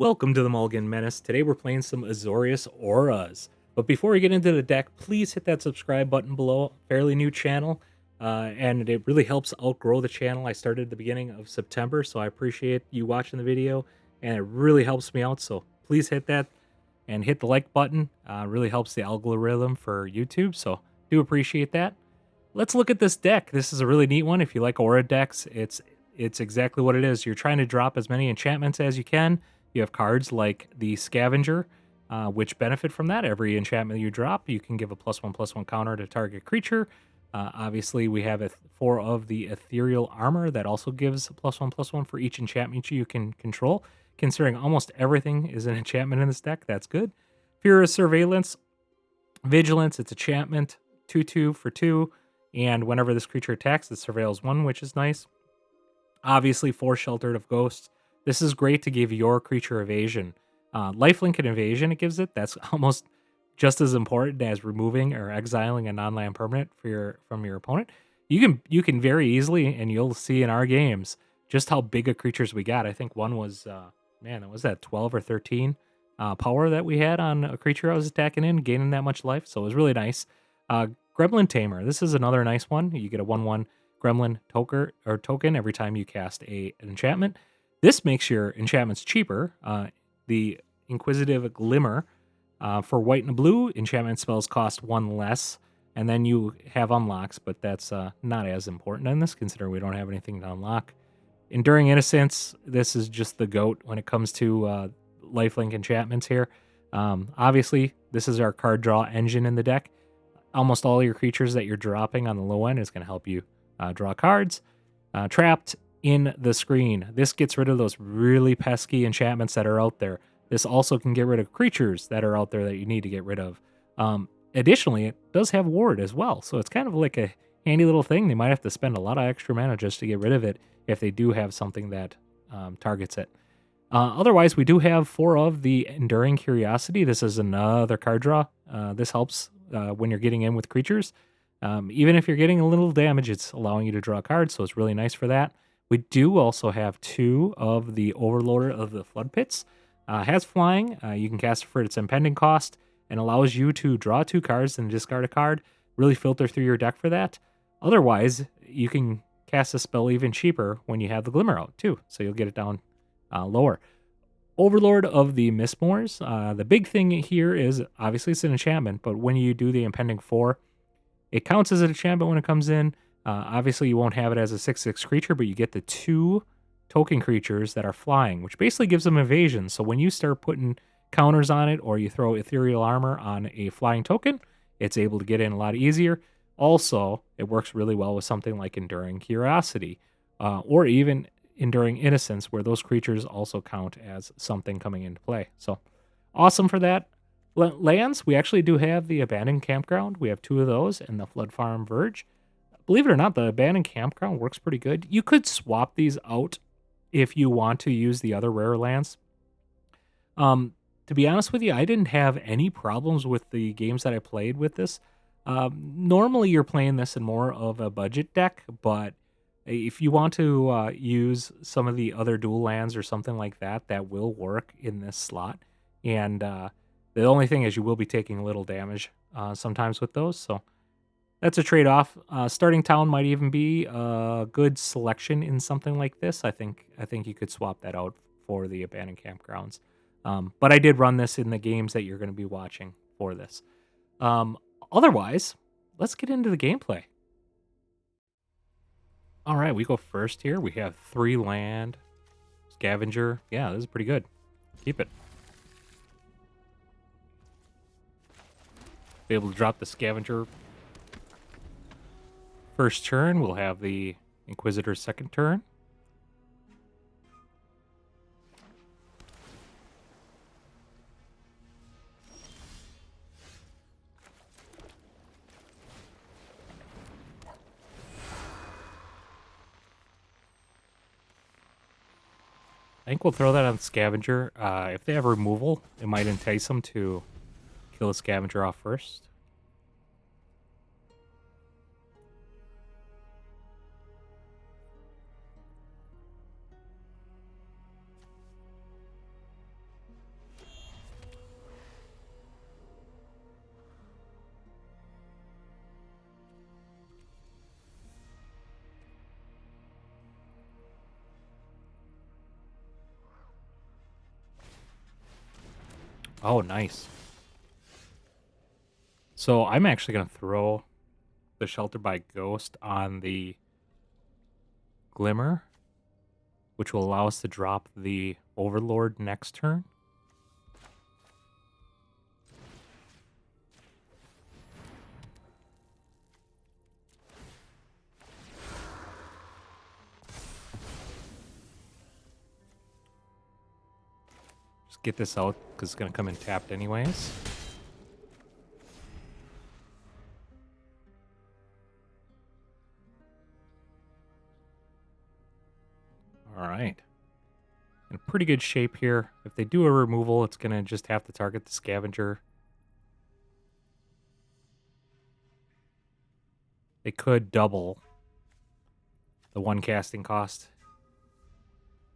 Welcome to the Mulligan Menace. Today we're playing some Azorius Auras. But before we get into the deck, please hit that subscribe button below. Fairly new channel, and it really helps outgrow the channel. I started at the beginning of September, so I appreciate you watching the video, and it really helps me out. So please hit that and hit the like button. Really helps the algorithm for YouTube, so do appreciate that. Let's look at this deck. This is a really neat one. If you like Aura decks, it's exactly what it is. You're trying to drop as many enchantments as you can. You have cards like the Scavenger, which benefit from that. Every enchantment you drop, you can give a +1/+1 counter to target creature. Obviously, we have 4 of the Ethereal Armor that also gives a +1/+1 for each enchantment you can control. Considering almost everything is an enchantment in this deck, that's good. Fear of Surveillance, Vigilance, it's enchantment, 2/2 for 2, and whenever this creature attacks, it surveils 1, which is nice. Obviously, 4 Sheltered of Ghosts. This is great to give your creature evasion. Lifelink and evasion it gives it. That's almost just as important as removing or exiling a non-land permanent from your opponent. You can very easily, and you'll see in our games just how big of creatures we got. I think one was man, was that 12 or 13 power that we had on a creature I was attacking in, gaining that much life. So it was really nice. Uh, Gremlin Tamer. This is another nice one. You get a 1/1 Gremlin token every time you cast an enchantment. This makes your enchantments cheaper. The Inquisitive Glimmer for white and blue, enchantment spells cost 1 less, and then you have unlocks, but that's not as important in this, considering we don't have anything to unlock. Enduring Innocence, this is just the GOAT when it comes to lifelink enchantments here. Obviously, this is our card draw engine in the deck. Almost all your creatures that you're dropping on the low end is going to help you draw cards. Trapped in the Screen. This gets rid of those really pesky enchantments that are out there. This also can get rid of creatures that are out there that you need to get rid of. Additionally, it does have Ward as well, so it's kind of like a handy little thing. They might have to spend a lot of extra mana just to get rid of it if they do have something that targets it. Otherwise, we do have 4 of the Enduring Curiosity. This is another card draw. This helps when you're getting in with creatures. Even if you're getting a little damage, it's allowing you to draw cards, so it's really nice for that. We do also have 2 of the Overloader of the Flood Pits. Has flying. You can cast it for its impending cost and allows you to draw 2 cards and discard a card. Really filter through your deck for that. Otherwise, you can cast a spell even cheaper when you have the Glimmer out too, so you'll get it down lower. Overlord of the Mistmoors. The big thing here is obviously it's an enchantment, but when you do the impending 4, it counts as an enchantment when it comes in. Obviously, you won't have it as a 6/6 creature, but you get the 2 token creatures that are flying, which basically gives them evasion. So when you start putting counters on it, or you throw Ethereal Armor on a flying token, it's able to get in a lot easier. Also, it works really well with something like Enduring Curiosity, or even Enduring Innocence, where those creatures also count as something coming into play. So awesome for that. Lands, we actually do have the Abandoned Campground. We have 2 of those, and the Flood Farm Verge. Believe it or not, the Abandoned Campground works pretty good. You could swap these out if you want to use the other rare lands. To be honest with you, I didn't have any problems with the games that I played with this. Normally, you're playing this in more of a budget deck, but if you want to use some of the other dual lands or something like that, that will work in this slot. And the only thing is you will be taking a little damage sometimes with those, so that's a trade-off. Starting Town might even be a good selection in something like this. I think you could swap that out for the Abandoned Campgrounds. But I did run this in the games that you're going to be watching for this. Otherwise, let's get into the gameplay. All right, we go first here. We have 3 land. Scavenger. Yeah, this is pretty good. Keep it. Be able to drop the Scavenger first turn. We'll have the Inquisitor second turn. I think we'll throw that on Scavenger. If they have removal, it might entice them to kill the Scavenger off first. Oh, nice. So I'm actually going to throw the Shelter by Ghost on the Glimmer, which will allow us to drop the Overlord next turn. Just get this out because it's going to come in tapped anyways. All right. In pretty good shape here. If they do a removal, it's going to just have to target the Scavenger. They could double the one casting cost.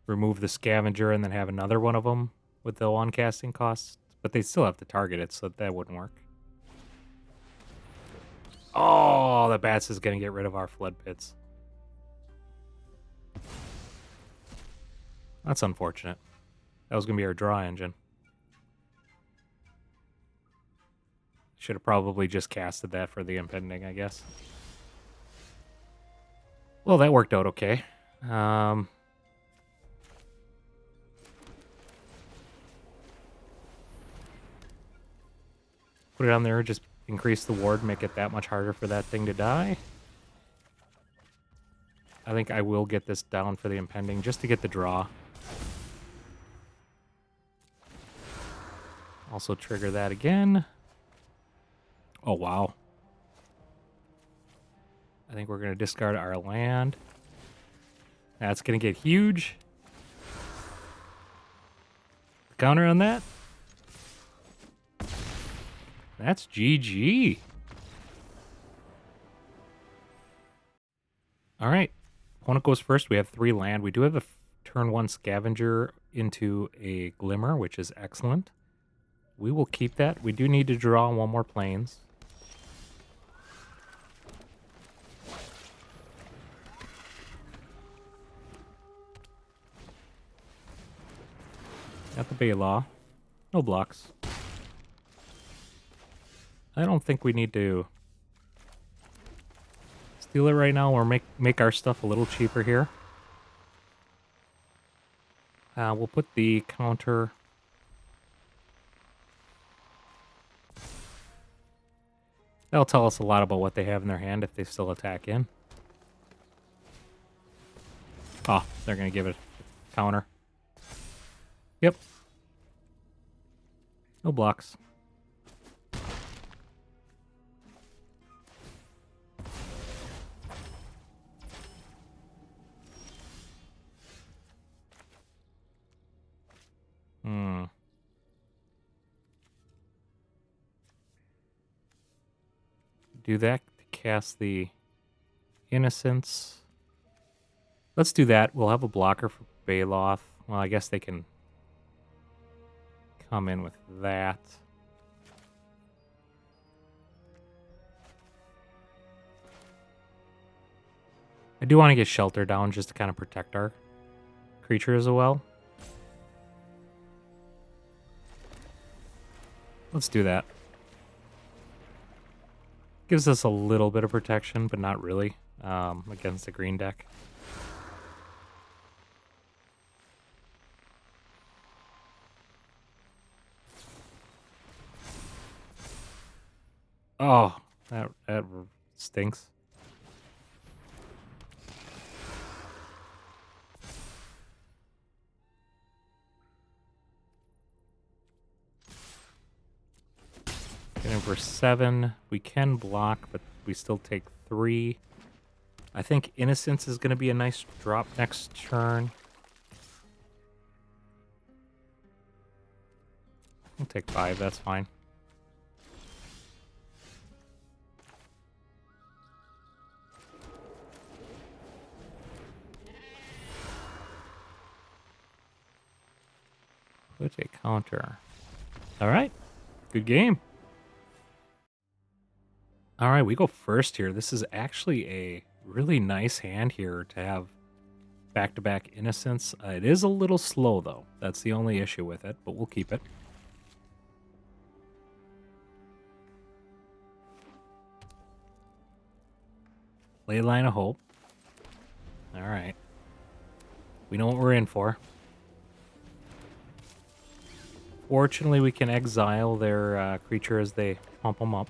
Remove the Scavenger and then have another one of them with the one casting cost. But they still have to target it, so that wouldn't work. Oh, the Bats is going to get rid of our Flood Pits. That's unfortunate. That was going to be our draw engine. Should have probably just casted that for the impending, I guess. Well, that worked out okay. Put it on there, just increase the ward, make it that much harder for that thing to die. I think I will get this down for the impending just to get the draw. Also trigger that again. Oh, wow. I think we're going to discard our land. That's going to get huge. Counter on that. That's GG. All right. Opponent goes first. We have 3 land. We do have a turn 1 Scavenger into a Glimmer, which is excellent. We will keep that. We do need to draw 1 more Plains. Got the Baylaw. No blocks. I don't think we need to steal it right now or make our stuff a little cheaper here. We'll put the counter. That'll tell us a lot about what they have in their hand if they still attack in. Oh, they're going to give it a counter. Yep. No blocks. Do that to cast the Innocence. Let's do that. We'll have a blocker for Baloth. Well, I guess they can come in with that. I do want to get Shelter down just to kind of protect our creature as well. Let's do that. Gives us a little bit of protection, but not really, against the green deck. Oh, that stinks. Getting for 7. We can block, but we still take 3. I think Innocence is going to be a nice drop next turn. We'll take 5, that's fine. Put a counter. All right, good game. All right, we go first here. This is actually a really nice hand here to have back-to-back Innocence. It is a little slow, though. That's the only issue with it, but we'll keep it. Ley Line of Hope. All right. We know what we're in for. Fortunately, we can exile their creature as they pump them up.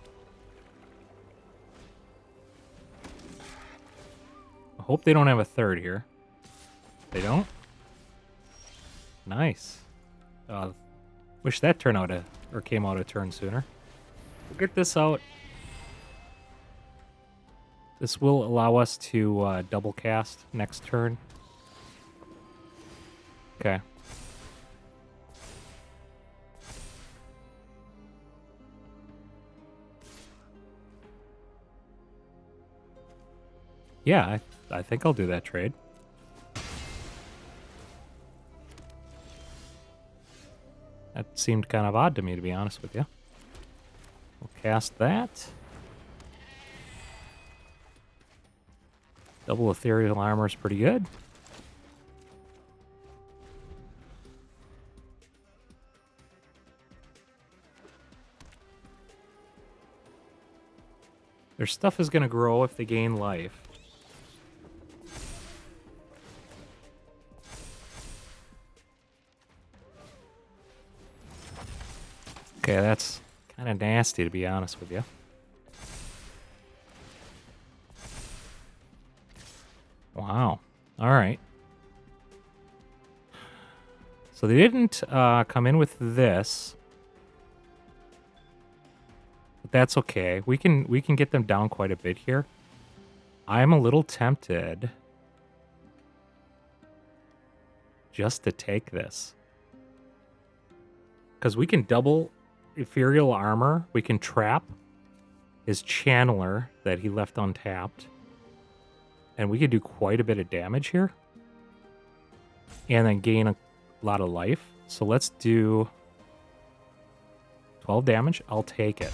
I hope they don't have a third here. They don't? Nice. Wish that turned out or came out a turn sooner. We'll get this out. This will allow us to double cast next turn. Okay. Yeah, I think I'll do that trade. That seemed kind of odd to me, to be honest with you. We'll cast that. Double Ethereal Armor is pretty good. Their stuff is going to grow if they gain life. Okay, that's kind of nasty, to be honest with you. Wow. All right. So they didn't come in with this. But that's okay. We can get them down quite a bit here. I'm a little tempted just to take this. Because we can double Ethereal Armor. We can trap his Channeler that he left untapped. And we could do quite a bit of damage here. And then gain a lot of life. So let's do 12 damage. I'll take it.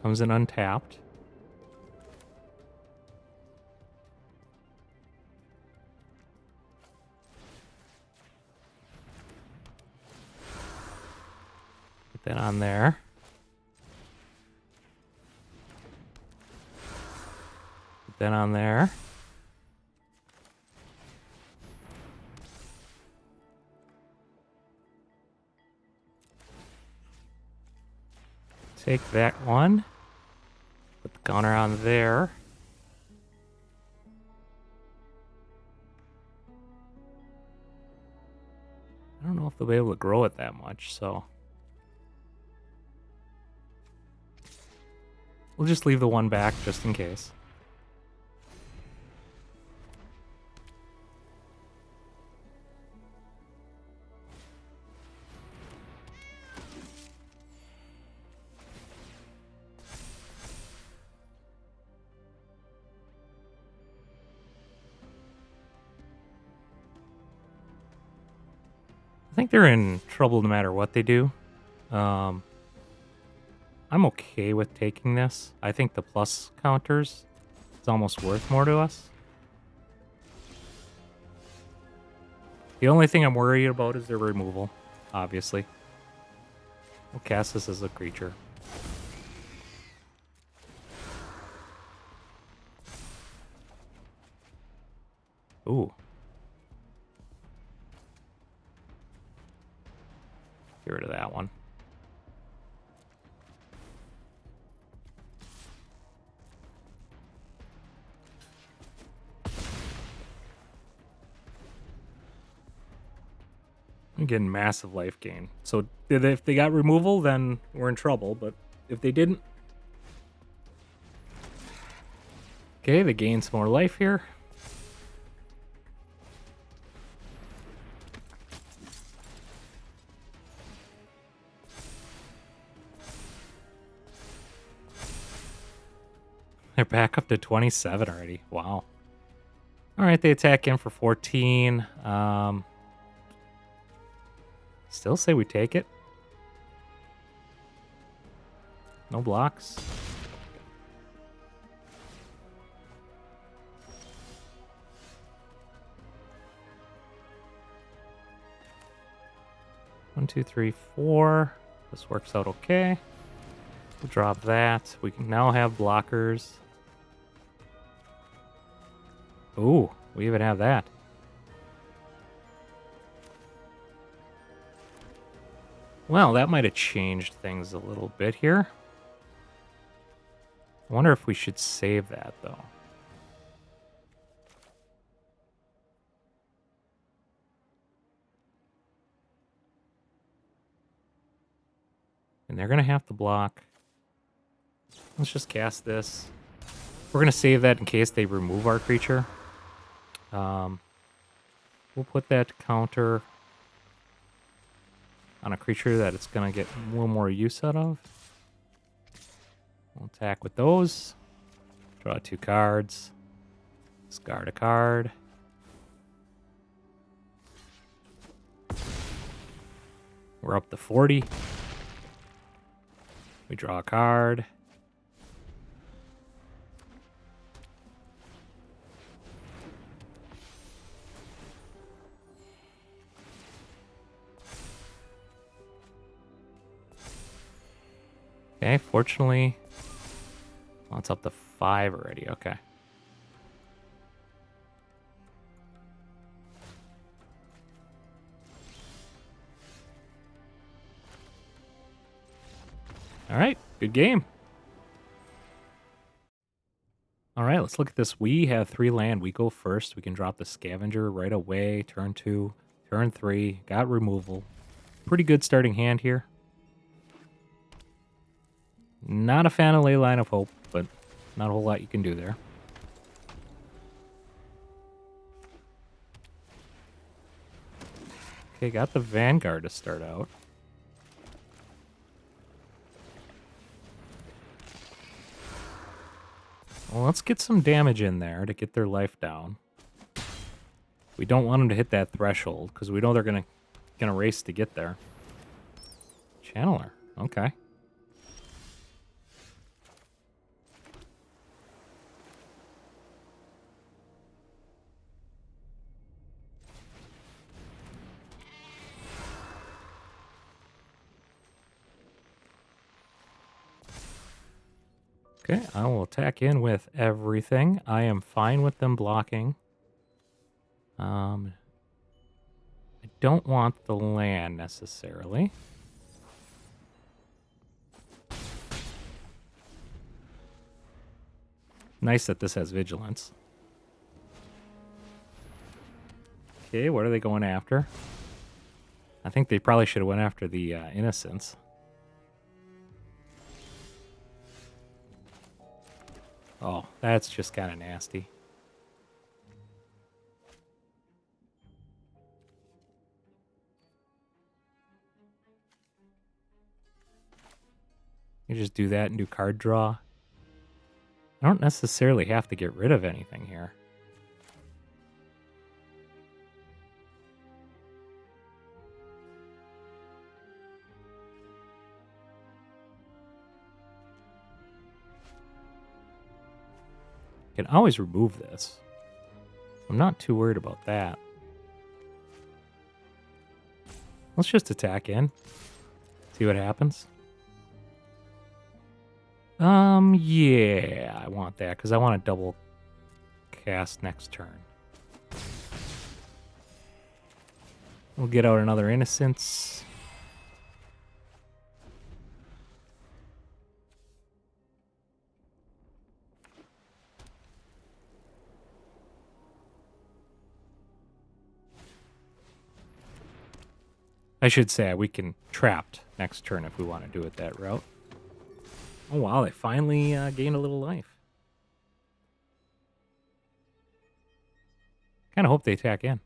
Comes in untapped. Put that on there. Put that on there. Take that one. Put the counter on there. I don't know if they'll be able to grow it that much, so we'll just leave the one back just in case. I think they're in trouble no matter what they do. I'm okay with taking this. I think the plus counters is almost worth more to us. The only thing I'm worried about is their removal, obviously. We'll cast this as a creature. Ooh. Get rid of that one. I'm getting massive life gain. So if they got removal, then we're in trouble. But if they didn't... Okay, they gain some more life here. They're back up to 27 already. Wow. All right, they attack in for 14. Still say we take it. No blocks. 1, 2, 3, 4. This works out okay. We'll drop that. We can now have blockers. Ooh, we even have that. Well, that might have changed things a little bit here. I wonder if we should save that, though. And they're going to have to block. Let's just cast this. We're going to save that in case they remove our creature. We'll put that counter on a creature that it's going to get a little more use out of. We'll attack with those. Draw 2 cards. Discard a card. We're up to 40. We draw a card. Okay, fortunately, well, it's up to 5 already. Okay. All right, good game. All right, let's look at this. We have 3 land. We go first. We can drop the scavenger right away. Turn 2, turn 3. Got removal. Pretty good starting hand here. Not a fan of Leyline of Hope, but not a whole lot you can do there. Okay, got the Vanguard to start out. Well, let's get some damage in there to get their life down. We don't want them to hit that threshold because we know they're gonna race to get there. Channeler, okay. Okay, I will attack in with everything. I am fine with them blocking. I don't want the land necessarily. Nice that this has vigilance. Okay, what are they going after? I think they probably should have went after the Innocence. Oh, that's just kind of nasty. You just do that and do card draw. I don't necessarily have to get rid of anything here. Can always remove this. I'm not too worried about that. Let's just attack in. See what happens. Yeah, I want that because I want to double cast next turn. We'll get out another Innocence. I should say we can trapped next turn if we want to do it that route. Oh wow, they finally gained a little life. Kind of hope they attack in.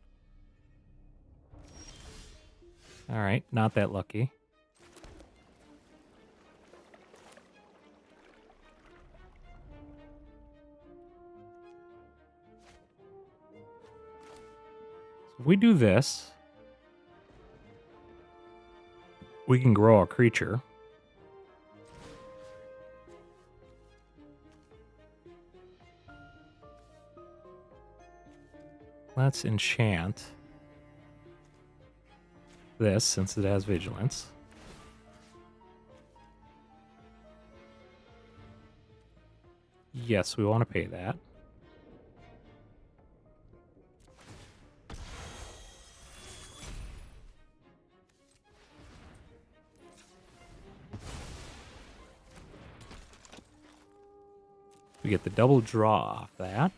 All right, not that lucky. So if we do this, we can grow a creature. Let's enchant. this since it has vigilance. Yes, we want to pay that. We get the double draw off that.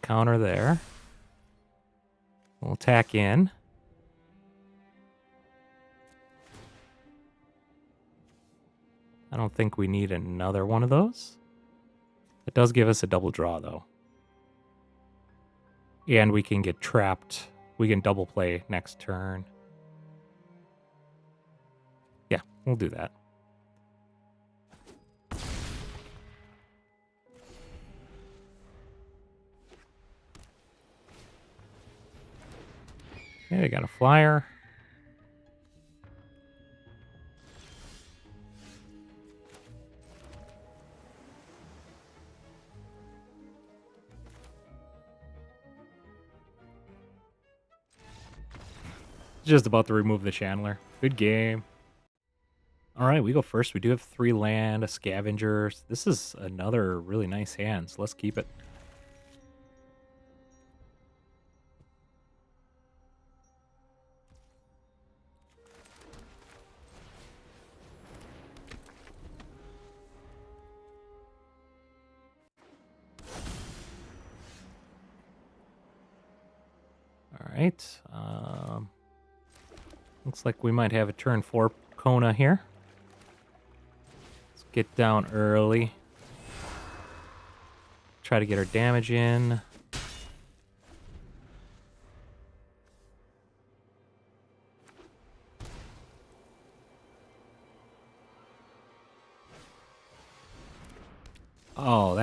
Counter there. We'll attack in. I don't think we need another one of those. It does give us a double draw, though. And we can get trapped. We can double play next turn. Yeah, we'll do that. Okay, they got a flyer. Just about to remove the Chandler. Good game. All right, we go first. We do have 3 land, a scavenger. This is another really nice hand, so let's keep it. All right. Looks like we might have a turn 4 Kona here. Let's get down early. Try to get our damage in. Oh,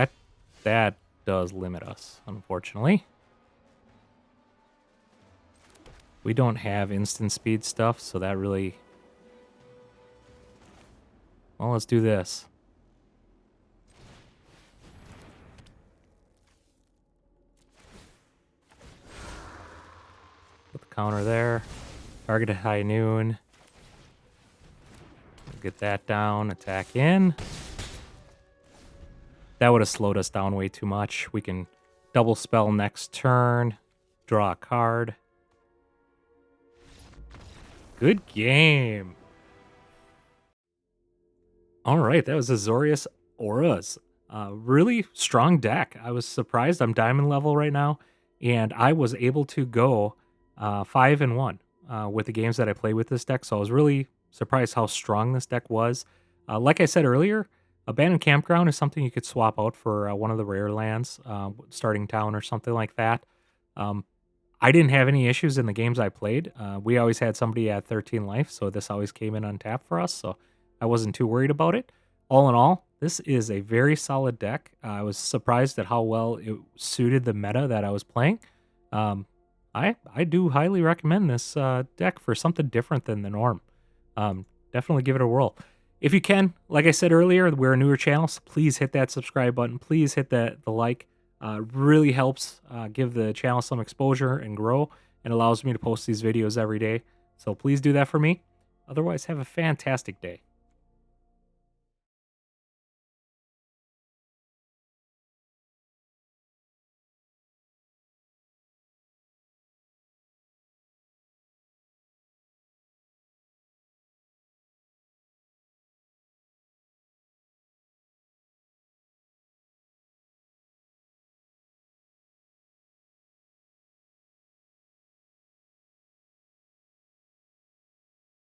that does limit us, unfortunately. We don't have instant speed stuff, so that really... Well, let's do this. Put the counter there. Target at high noon. Get that down. Attack in. That would have slowed us down way too much. We can double spell next turn. Draw a card. Good game. All right, that was Azorius Auras. Really strong deck. I was surprised. I'm diamond level right now, and I was able to go 5-1 with the games that I played with this deck. So I was really surprised how strong this deck was. Like I said earlier, Abandoned Campground is something you could swap out for one of the rare lands, starting town or something like that. I didn't have any issues in the games I played. We always had somebody at 13 life, so this always came in untapped for us, so I wasn't too worried about it. All in all, this is a very solid deck. I was surprised at how well it suited the meta that I was playing. I do highly recommend this deck for something different than the norm. Definitely give it a whirl. If you can, like I said earlier, we're a newer channel, so please hit that subscribe button. Please hit the like. Really helps give the channel some exposure and grow, and allows me to post these videos every day. So please do that for me. Otherwise, have a fantastic day.